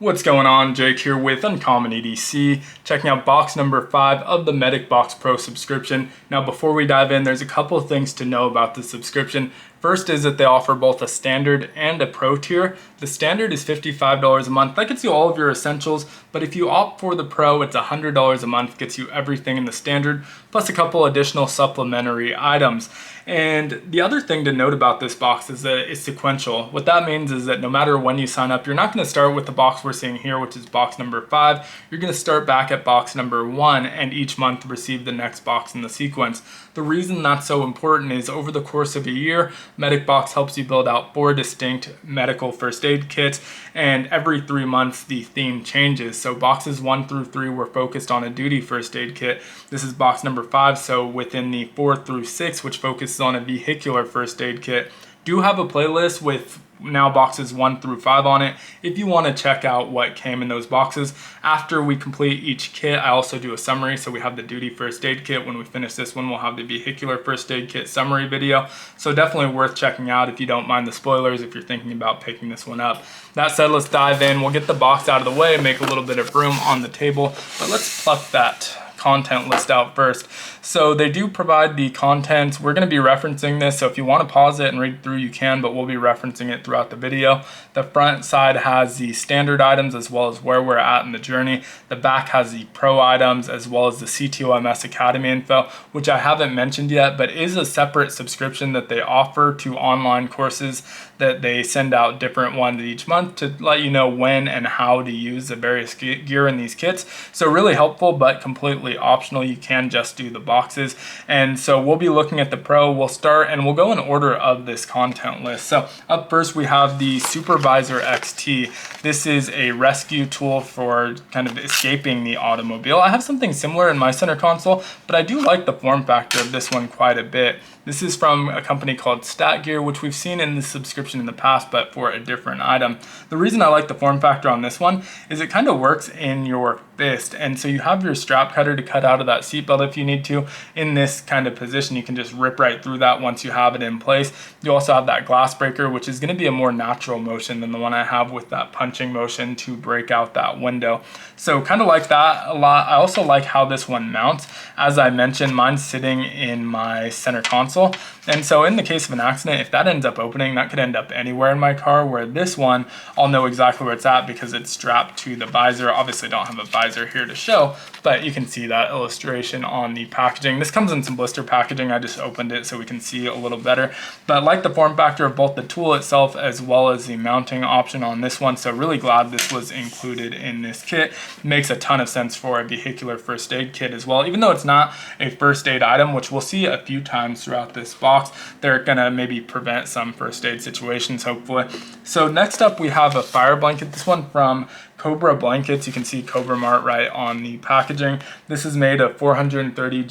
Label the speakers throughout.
Speaker 1: What's going on? Jake here with Uncommon EDC, checking out box number 5 of the MedicBox Pro subscription. Now before we dive in, there's a couple of things to know about the subscription. First is that they offer both a standard and a pro tier. The standard is $55 a month. That gets you all of your essentials, but if you opt for the pro, it's $100 a month, gets you everything in the standard, plus a couple additional supplementary items. And the other thing to note about this box is that it's sequential. What that means is that no matter when you sign up, you're not going to start with the box we're seeing here, which is box number 5. You're going to start back at box number 1 and each month receive the next box in the sequence. The reason that's so important is over the course of a year, MedicBox helps you build out 4 distinct medical first aid kits, and every 3 months the theme changes. So boxes 1 through 3 were focused on a duty first aid kit. This is box number 5, so within the 4 through 6, which focuses on a vehicular first aid kit, do have a playlist with now boxes 1 through 5 on it if you want to check out what came in those boxes. After we complete each kit, I also do a summary. So we have the duty first aid kit. When we finish this one, we'll have the vehicular first aid kit summary video. So definitely worth checking out if you don't mind the spoilers, if you're thinking about picking this one up. That said, let's dive in. We'll get the box out of the way, make a little bit of room on the table, but let's pluck that content list out first. So they do provide the contents. We're going to be referencing this, so if you want to pause it and read through, you can, but we'll be referencing it throughout the video. The front side has the standard items as well as where we're at in the journey. The back has the pro items as well as the CTOMS Academy info, which I haven't mentioned yet, but is a separate subscription that they offer to online courses that they send out different ones each month to let you know when and how to use the various gear in these kits. So really helpful, but completely optional. You can just do the boxes. And so we'll be looking at the pro. We'll start and we'll go in order of this content list. So up first we have the Supervisor XT. This is a rescue tool for kind of escaping the automobile. I have something similar in my center console, but I do like the form factor of this one quite a bit. This is from a company called StatGear, which we've seen in the subscription in the past, but for a different item. The reason I like the form factor on this one is it kind of works in your fist. And so you have your strap cutter to cut out of that seatbelt if you need to. In this kind of position, you can just rip right through that once you have it in place. You also have that glass breaker, which is going to be a more natural motion than the one I have with that punching motion to break out that window. So kind of like that a lot. I also like how this one mounts. As I mentioned, mine's sitting in my center console. And so in the case of an accident, if that ends up opening, that could end up anywhere in my car, where this one, I'll know exactly where it's at because it's strapped to the visor. Obviously I don't have a visor here to show, but you can see that illustration on the packaging. This comes in some blister packaging. I just opened it so we can see a little better. But I like the form factor of both the tool itself as well as the mounting option on this one. So really glad this was included in this kit. Makes a ton of sense for a vehicular first aid kit as well. Even though it's not a first aid item, which we'll see a few times throughout this box, they're gonna maybe prevent some first aid situations, hopefully. So next up we have a fire blanket. This one from Cobra Blankets. You can see Cobra Mart right on the packaging. This is made of 430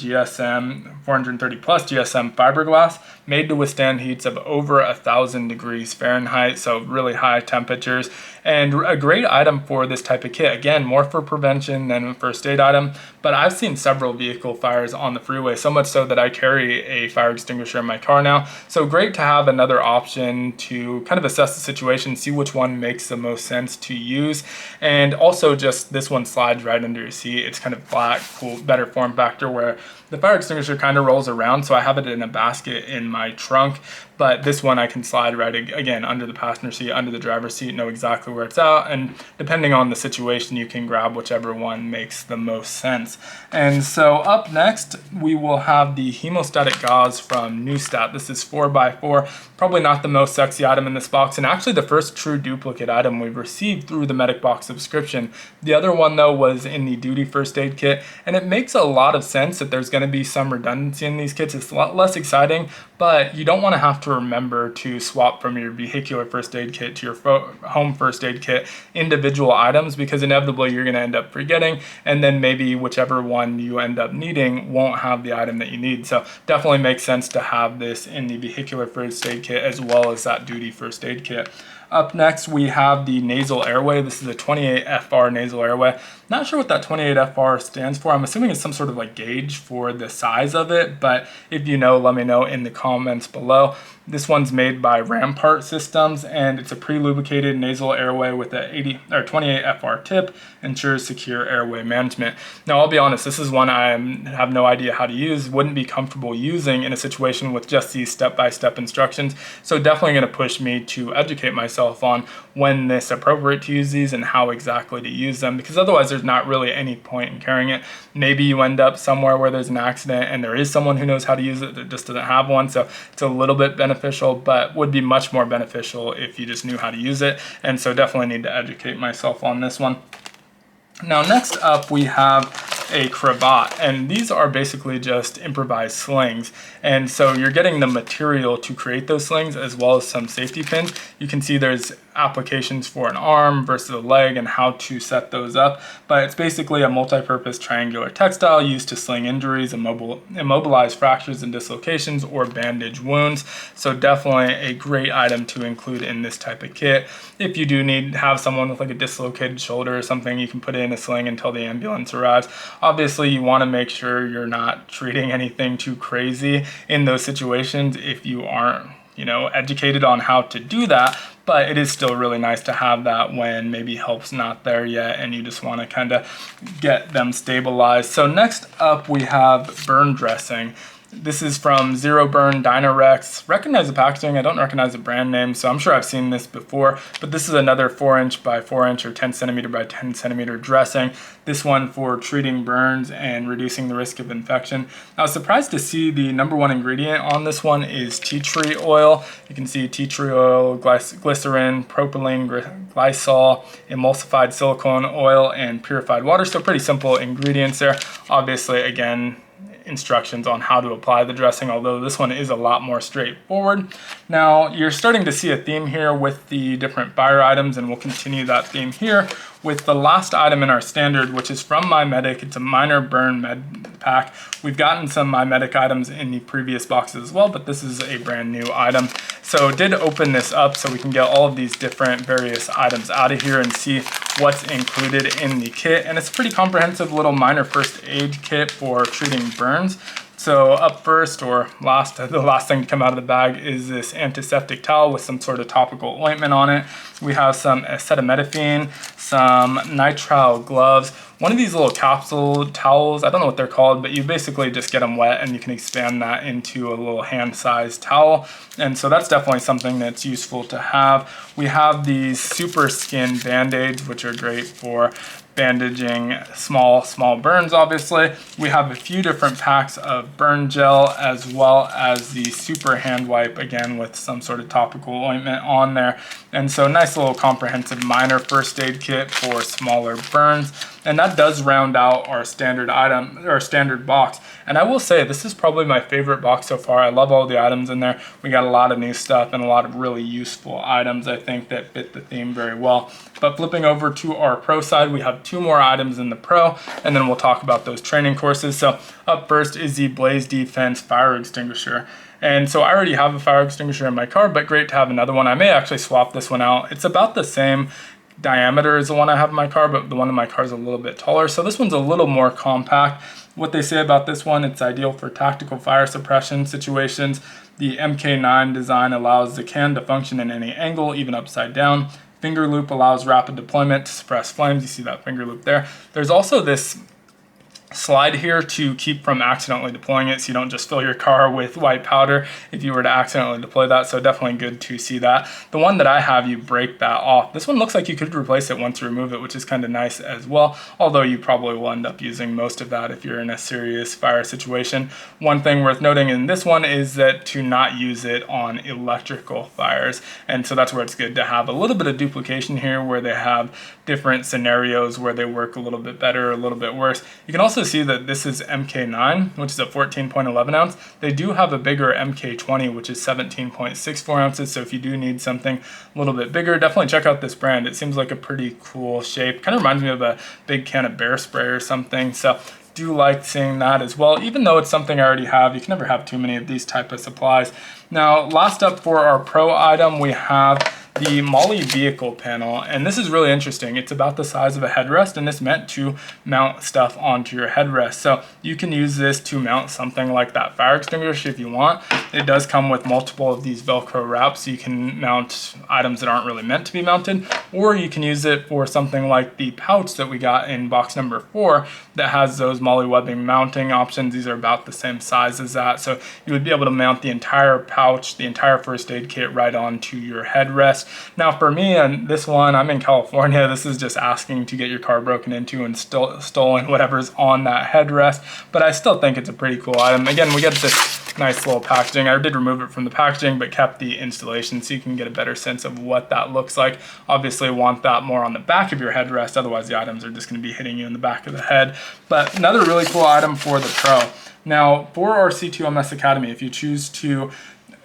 Speaker 1: plus GSM fiberglass, made to withstand heats of over 1,000 degrees Fahrenheit, so really high temperatures, and a great item for this type of kit. Again, more for prevention than a first aid item, but I've seen several vehicle fires on the freeway, so much so that I carry a fire extinguisher in my car now. So great to have another option to kind of assess the situation, see which one makes the most sense to use. And also just this one slides right under your seat. It's kind of flat, cool, better form factor, where the fire extinguisher kind of rolls around, so I have it in a basket in my trunk, but this one I can slide right again under the passenger seat, under the driver's seat, know exactly where it's at, and depending on the situation, you can grab whichever one makes the most sense. And so up next, we will have the hemostatic gauze from Newstat. This is 4x4, probably not the most sexy item in this box, and actually the first true duplicate item we've received through the MedicBox subscription. The other one though was in the duty first aid kit, and it makes a lot of sense that there's going to be some redundancy in these kits. It's a lot less exciting, but you don't want to have to remember to swap from your vehicular first aid kit to your home first aid kit individual items, because inevitably you're going to end up forgetting, and then maybe whichever one you end up needing won't have the item that you need. So definitely makes sense to have this in the vehicular first aid kit as well as that duty first aid kit. Up next, we have the nasal airway. This is a 28FR nasal airway. Not sure what that 28FR stands for. I'm assuming it's some sort of like gauge for the size of it, but if you know, let me know in the comments below. This one's made by Rampart Systems, and it's a pre-lubricated nasal airway with a 28 FR tip, ensures secure airway management. Now, I'll be honest, this is one I have no idea how to use, wouldn't be comfortable using in a situation with just these step-by-step instructions. So definitely going to push me to educate myself on when it's appropriate to use these and how exactly to use them, because otherwise there's not really any point in carrying it. Maybe you end up somewhere where there's an accident and there is someone who knows how to use it that just doesn't have one, so it's a little bit beneficial, but would be much more beneficial if you just knew how to use it. And so definitely need to educate myself on this one. Now, next up we have a cravat, and these are basically just improvised slings, and so you're getting the material to create those slings as well as some safety pins. You can see there's applications for an arm versus a leg and how to set those up, but it's basically a multi-purpose triangular textile used to sling injuries, immobilize fractures and dislocations, or bandage wounds. So definitely a great item to include in this type of kit. If you do need to have someone with like a dislocated shoulder or something, you can put it in a sling until the ambulance arrives. Obviously, you want to make sure you're not treating anything too crazy in those situations if you aren't, educated on how to do that. But it is still really nice to have that when maybe help's not there yet and you just want to kind of get them stabilized. So next up we have burn dressing. This is from Zero Burn Dynarex. Recognize the packaging, I don't recognize the brand name, so I'm sure I've seen this before, but this is another 4" by 4" or 10 centimeter by 10 centimeter dressing. This one for treating burns and reducing the risk of infection. I was surprised to see the #1 ingredient on this one is tea tree oil. You can see tea tree oil, glycerin, propylene glycol, emulsified silicone oil, and purified water. So pretty simple ingredients there. Obviously, again, instructions on how to apply the dressing, although this one is a lot more straightforward. Now, you're starting to see a theme here with the different fire items, and we'll continue that theme here with the last item in our standard, which is from MyMedic. It's a minor burn med pack. We've gotten some MyMedic items in the previous boxes as well, but this is a brand new item. So did open this up so we can get all of these different various items out of here and see what's included in the kit. And it's a pretty comprehensive little minor first aid kit for treating burns. So up first, or last, the last thing to come out of the bag is this antiseptic towel with some sort of topical ointment on it. We have some acetaminophen, some nitrile gloves, one of these little capsule towels. I don't know what they're called, but you basically just get them wet and you can expand that into a little hand-sized towel. And so that's definitely something that's useful to have. We have these super skin band-aids, which are great for bandaging small burns. Obviously, we have a few different packs of burn gel as well as the super hand wipe, again with some sort of topical ointment on there. And so nice little comprehensive minor first aid kit for smaller burns. And that does round out our standard item, or standard box. And I will say this is probably my favorite box so far. I love all the items in there. We got a lot of new stuff and a lot of really useful items, I think, that fit the theme very well. But flipping over to our Pro side, we have 2 more items in the Pro, and then we'll talk about those training courses. So up first is the Blaze Defense fire extinguisher. And so I already have a fire extinguisher in my car, but great to have another one. I may actually swap this one out. It's about the same diameter as the one I have in my car, but the one in my car is a little bit taller. So this one's a little more compact. What they say about this one, it's ideal for tactical fire suppression situations. The MK9 design allows the can to function in any angle, even upside down. Finger loop allows rapid deployment to suppress flames. You see that finger loop there. There's also this slide here to keep from accidentally deploying it, so you don't just fill your car with white powder if you were to accidentally deploy that. So definitely good to see that. The one that I have, you break that off. This one looks like you could replace it once you remove it, which is kind of nice as well, although you probably will end up using most of that if you're in a serious fire situation. One thing worth noting in this one is that to not use it on electrical fires, and so that's where it's good to have a little bit of duplication here, where they have different scenarios where they work a little bit better, a little bit worse. You can also see that this is MK9, which is a 14.11 ounce. They do have a bigger MK20, which is 17.64 ounces. So if you do need something a little bit bigger, definitely check out this brand. It seems like a pretty cool shape. Kind of reminds me of a big can of bear spray or something. So do like seeing that as well. Even though it's something I already have, you can never have too many of these type of supplies. Now, last up for our Pro item, we have the MOLLE vehicle panel, and this is really interesting. It's about the size of a headrest, and it's meant to mount stuff onto your headrest. So you can use this to mount something like that fire extinguisher if you want. It does come with multiple of these Velcro wraps, so you can mount items that aren't really meant to be mounted, or you can use it for something like the pouch that we got in box number 4 that has those MOLLE webbing mounting options. These are about the same size as that, so you would be able to mount the entire pouch, the entire first aid kit right onto your headrest. Now for me, and this one, I'm in California, this is just asking to get your car broken into and stolen whatever's on that headrest, but I still think it's a pretty cool item. Again, we get this nice little packaging. I did remove it from the packaging, but kept the installation so you can get a better sense of what that looks like. Obviously want that more on the back of your headrest, otherwise the items are just going to be hitting you in the back of the head. But another really cool item for the Pro. Now for our C2MS Academy, if you choose to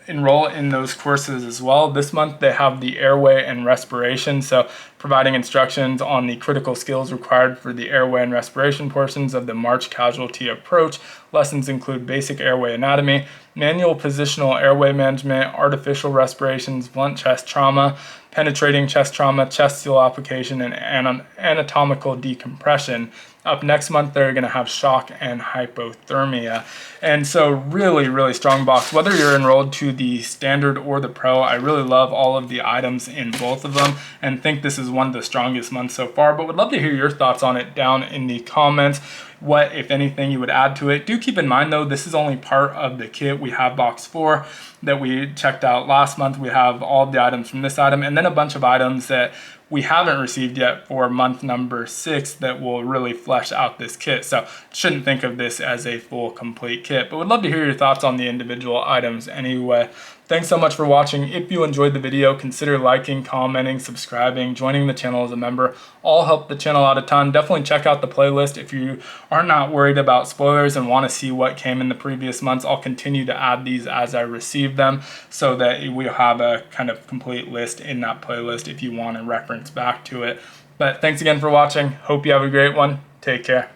Speaker 1: enroll in those courses as well, this month they have the airway and respiration, so providing instructions on the critical skills required for the airway and respiration portions of the March casualty approach. Lessons include basic airway anatomy, manual positional airway management, artificial respirations, blunt chest trauma, penetrating chest trauma, chest seal application, and anatomical decompression. Up next month, they're going to have shock and hypothermia. And so really, really strong box. Whether you're enrolled to the standard or the Pro, I really love all of the items in both of them and think this is one of the strongest months so far. But would love to hear your thoughts on it down in the comments. What, if anything, you would add to it. Do keep in mind, though, this is only part of the kit. We have box 4 that we checked out last month. We have all the items from this item, and then a bunch of items that we haven't received yet for month number 6 that will really flesh out this kit. So shouldn't think of this as a full complete kit, but would love to hear your thoughts on the individual items anyway. Thanks so much for watching. If you enjoyed the video, consider liking, commenting, subscribing, joining the channel as a member. All help the channel out a ton. Definitely check out the playlist if you are not worried about spoilers and want to see what came in the previous months. I'll continue to add these as I receive them so that we'll have a kind of complete list in that playlist if you want to reference back to it. But thanks again for watching. Hope you have a great one. Take care.